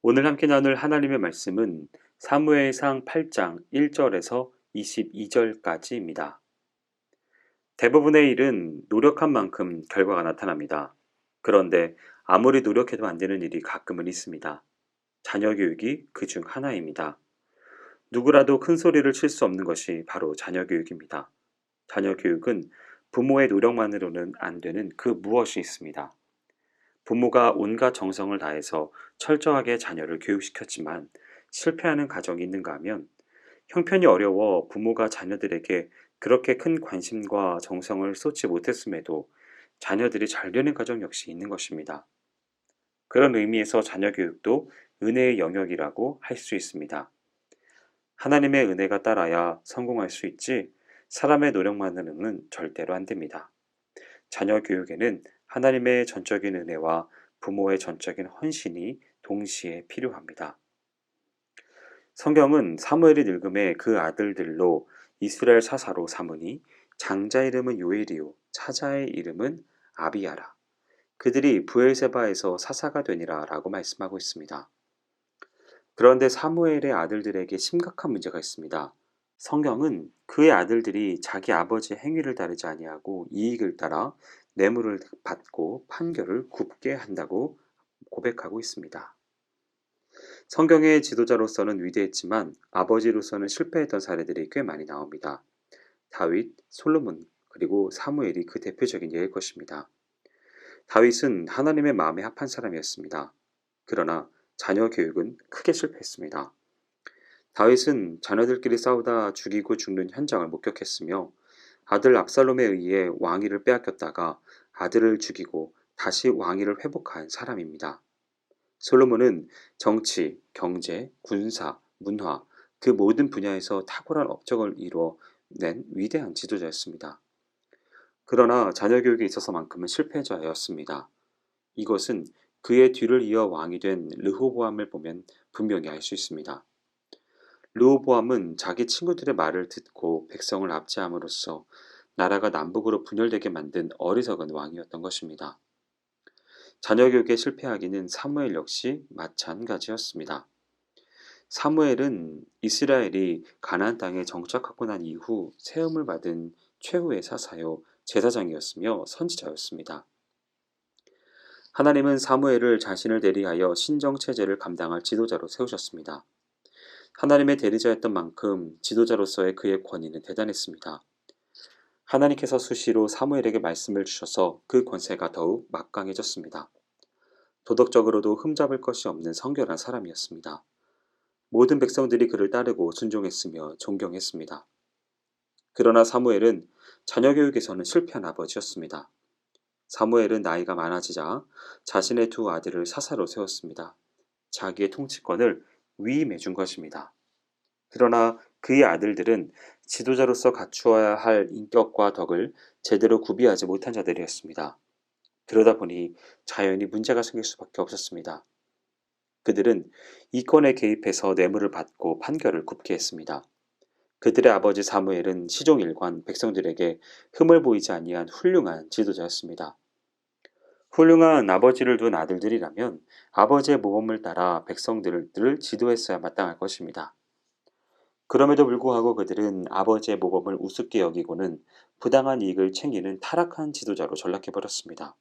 오늘 함께 나눌 하나님의 말씀은 사무엘상 8장 1절에서 22절까지입니다. 대부분의 일은 노력한 만큼 결과가 나타납니다. 그런데 아무리 노력해도 안 되는 일이 가끔은 있습니다. 자녀 교육이 그 중 하나입니다. 누구라도 큰 소리를 칠 수 없는 것이 바로 자녀 교육입니다. 자녀 교육은 부모의 노력만으로는 안 되는 그 무엇이 있습니다. 부모가 온갖 정성을 다해서 철저하게 자녀를 교육시켰지만 실패하는 가정이 있는가 하면 형편이 어려워 부모가 자녀들에게 그렇게 큰 관심과 정성을 쏟지 못했음에도 자녀들이 잘 되는 가정 역시 있는 것입니다. 그런 의미에서 자녀 교육도 은혜의 영역이라고 할 수 있습니다. 하나님의 은혜가 따라야 성공할 수 있지 사람의 노력만으로는 절대로 안 됩니다. 자녀 교육에는 하나님의 전적인 은혜와 부모의 전적인 헌신이 동시에 필요합니다. 성경은 사무엘이 늙음에 그 아들들로 이스라엘 사사로 삼으니 장자 이름은 요엘이요 차자의 이름은 아비야라. 그들이 브엘세바에서 사사가 되니라 라고 말씀하고 있습니다. 그런데 사무엘의 아들들에게 심각한 문제가 있습니다. 성경은 그의 아들들이 자기 아버지의 행위를 따르지 아니하고 이익을 따라 뇌물을 받고 판결을 굽게 한다고 고백하고 있습니다. 성경의 지도자로서는 위대했지만 아버지로서는 실패했던 사례들이 꽤 많이 나옵니다. 다윗, 솔로몬, 그리고 사무엘이 그 대표적인 예일 것입니다. 다윗은 하나님의 마음에 합한 사람이었습니다. 그러나 자녀 교육은 크게 실패했습니다. 다윗은 자녀들끼리 싸우다 죽이고 죽는 현장을 목격했으며 아들 압살롬에 의해 왕위를 빼앗겼다가 아들을 죽이고 다시 왕위를 회복한 사람입니다. 솔로몬은 정치, 경제, 군사, 문화 그 모든 분야에서 탁월한 업적을 이루어낸 위대한 지도자였습니다. 그러나 자녀 교육에 있어서만큼은 실패자였습니다. 이것은 그의 뒤를 이어 왕이 된 르호보암을 보면 분명히 알 수 있습니다. 르호보암은 자기 친구들의 말을 듣고 백성을 압제함으로써 나라가 남북으로 분열되게 만든 어리석은 왕이었던 것입니다. 자녀 교육에 실패하기는 사무엘 역시 마찬가지였습니다. 사무엘은 이스라엘이 가나안 땅에 정착하고 난 이후 세움을 받은 최후의 사사요 제사장이었으며 선지자였습니다. 하나님은 사무엘을 자신을 대리하여 신정 체제를 감당할 지도자로 세우셨습니다. 하나님의 대리자였던 만큼 지도자로서의 그의 권위는 대단했습니다. 하나님께서 수시로 사무엘에게 말씀을 주셔서 그 권세가 더욱 막강해졌습니다. 도덕적으로도 흠잡을 것이 없는 성결한 사람이었습니다. 모든 백성들이 그를 따르고 순종했으며 존경했습니다. 그러나 사무엘은 자녀 교육에서는 실패한 아버지였습니다. 사무엘은 나이가 많아지자 자신의 두 아들을 사사로 세웠습니다. 자기의 통치권을 위임해 준 것입니다. 그러나 그의 아들들은 지도자로서 갖추어야 할 인격과 덕을 제대로 구비하지 못한 자들이었습니다. 그러다 보니 자연히 문제가 생길 수밖에 없었습니다. 그들은 이권에 개입해서 뇌물을 받고 판결을 굽게 했습니다. 그들의 아버지 사무엘은 시종일관 백성들에게 흠을 보이지 아니한 훌륭한 지도자였습니다. 훌륭한 아버지를 둔 아들들이라면 아버지의 모범을 따라 백성들을 지도했어야 마땅할 것입니다. 그럼에도 불구하고 그들은 아버지의 모범을 우습게 여기고는 부당한 이익을 챙기는 타락한 지도자로 전락해버렸습니다.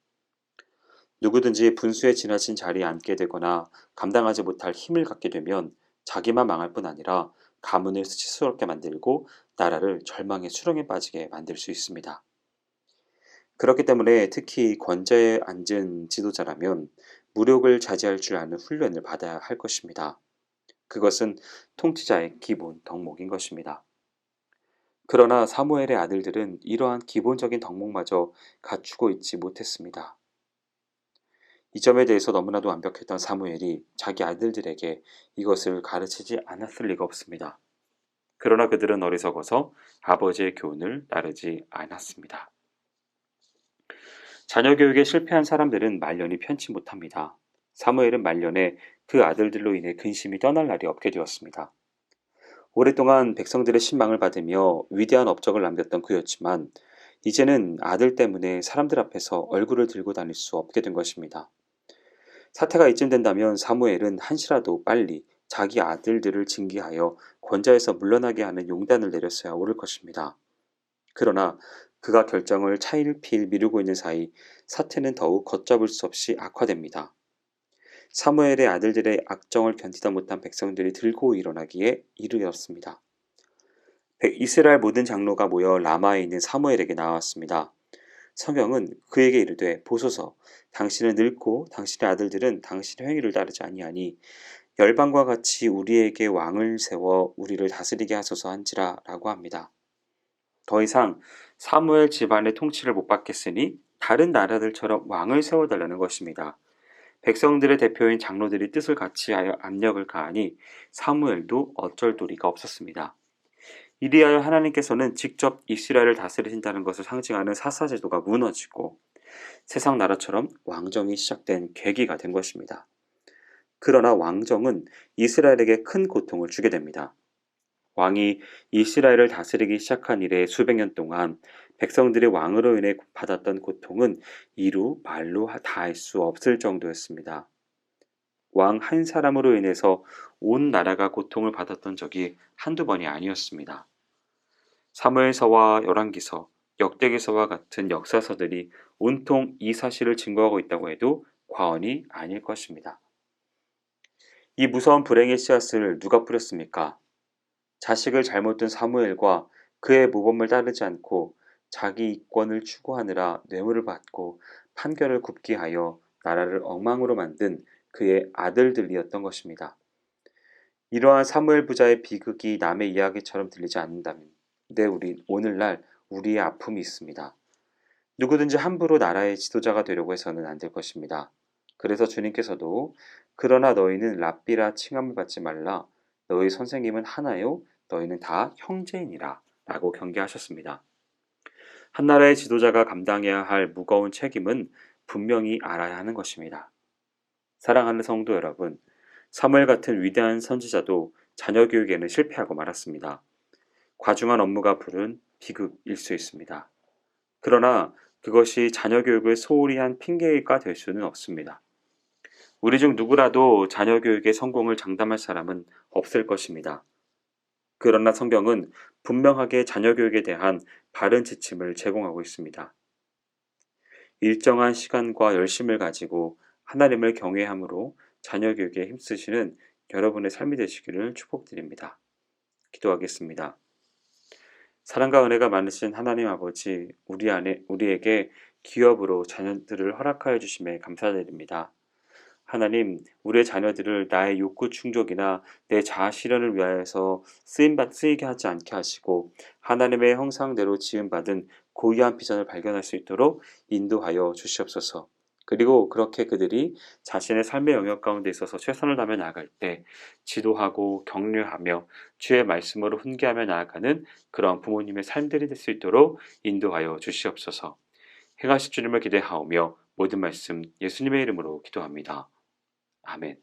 누구든지 분수에 지나친 자리에 앉게 되거나 감당하지 못할 힘을 갖게 되면 자기만 망할 뿐 아니라 가문을 수치스럽게 만들고 나라를 절망의 수렁에 빠지게 만들 수 있습니다. 그렇기 때문에 특히 권좌에 앉은 지도자라면 무력을 자제할 줄 아는 훈련을 받아야 할 것입니다. 그것은 통치자의 기본 덕목인 것입니다. 그러나 사무엘의 아들들은 이러한 기본적인 덕목마저 갖추고 있지 못했습니다. 이 점에 대해서 너무나도 완벽했던 사무엘이 자기 아들들에게 이것을 가르치지 않았을 리가 없습니다. 그러나 그들은 어리석어서 아버지의 교훈을 따르지 않았습니다. 자녀 교육에 실패한 사람들은 말년이 편치 못합니다. 사무엘은 말년에 그 아들들로 인해 근심이 떠날 날이 없게 되었습니다. 오랫동안 백성들의 신망을 받으며 위대한 업적을 남겼던 그였지만 이제는 아들 때문에 사람들 앞에서 얼굴을 들고 다닐 수 없게 된 것입니다. 사태가 이쯤 된다면 사무엘은 한시라도 빨리 자기 아들들을 징계하여 권좌에서 물러나게 하는 용단을 내렸어야 옳을 것입니다. 그러나 그가 결정을 차일피일 미루고 있는 사이 사태는 더욱 걷잡을 수 없이 악화됩니다. 사무엘의 아들들의 악정을 견디다 못한 백성들이 들고 일어나기에 이르렀습니다. 이스라엘 모든 장로가 모여 라마에 있는 사무엘에게 나왔습니다. 성경은 그에게 이르되 보소서 당신은 늙고 당신의 아들들은 당신의 행위를 따르지 아니하니 열방과 같이 우리에게 왕을 세워 우리를 다스리게 하소서 한지라 라고 합니다. 더 이상 사무엘 집안의 통치를 못 받겠으니 다른 나라들처럼 왕을 세워달라는 것입니다. 백성들의 대표인 장로들이 뜻을 같이하여 압력을 가하니 사무엘도 어쩔 도리가 없었습니다. 이리하여 하나님께서는 직접 이스라엘을 다스리신다는 것을 상징하는 사사제도가 무너지고 세상 나라처럼 왕정이 시작된 계기가 된 것입니다. 그러나 왕정은 이스라엘에게 큰 고통을 주게 됩니다. 왕이 이스라엘을 다스리기 시작한 이래 수백 년 동안 백성들의 왕으로 인해 받았던 고통은 이루 말로 다할 수 없을 정도였습니다. 왕 한 사람으로 인해서 온 나라가 고통을 받았던 적이 한두 번이 아니었습니다. 사무엘서와 열왕기서, 역대기서와 같은 역사서들이 온통 이 사실을 증거하고 있다고 해도 과언이 아닐 것입니다. 이 무서운 불행의 씨앗을 누가 뿌렸습니까? 자식을 잘못 둔 사무엘과 그의 모범을 따르지 않고 자기 이권을 추구하느라 뇌물을 받고 판결을 굽게 하여 나라를 엉망으로 만든 그의 아들들이었던 것입니다. 이러한 사무엘 부자의 비극이 남의 이야기처럼 들리지 않는다면 우리 오늘날 우리의 아픔이 있습니다. 누구든지 함부로 나라의 지도자가 되려고 해서는 안 될 것입니다. 그래서 주님께서도 그러나 너희는 랍비라 칭함을 받지 말라. 너희 선생님은 하나요? 너희는 다 형제이니라 라고 경계하셨습니다. 한 나라의 지도자가 감당해야 할 무거운 책임은 분명히 알아야 하는 것입니다. 사랑하는 성도 여러분, 사무엘 같은 위대한 선지자도 자녀 교육에는 실패하고 말았습니다. 과중한 업무가 부른 비극일 수 있습니다. 그러나 그것이 자녀 교육을 소홀히 한 핑계가 될 수는 없습니다. 우리 중 누구라도 자녀 교육의 성공을 장담할 사람은 없을 것입니다. 그러나 성경은 분명하게 자녀 교육에 대한 바른 지침을 제공하고 있습니다. 일정한 시간과 열심을 가지고 하나님을 경외함으로 자녀 교육에 힘쓰시는 여러분의 삶이 되시기를 축복드립니다. 기도하겠습니다. 사랑과 은혜가 많으신 하나님 아버지, 우리에게 기업으로 자녀들을 허락하여 주심에 감사드립니다. 하나님, 우리의 자녀들을 나의 욕구 충족이나 내 자아 실현을 위하여서 쓰이게 하지 않게 하시고 하나님의 형상대로 지음받은 고귀한 비전을 발견할 수 있도록 인도하여 주시옵소서. 그리고 그렇게 그들이 자신의 삶의 영역 가운데 있어서 최선을 다하며 나아갈 때 지도하고 격려하며 주의 말씀으로 훈계하며 나아가는 그런 부모님의 삶들이 될 수 있도록 인도하여 주시옵소서. 행하실 주님을 기대하오며 모든 말씀 예수님의 이름으로 기도합니다. 아멘.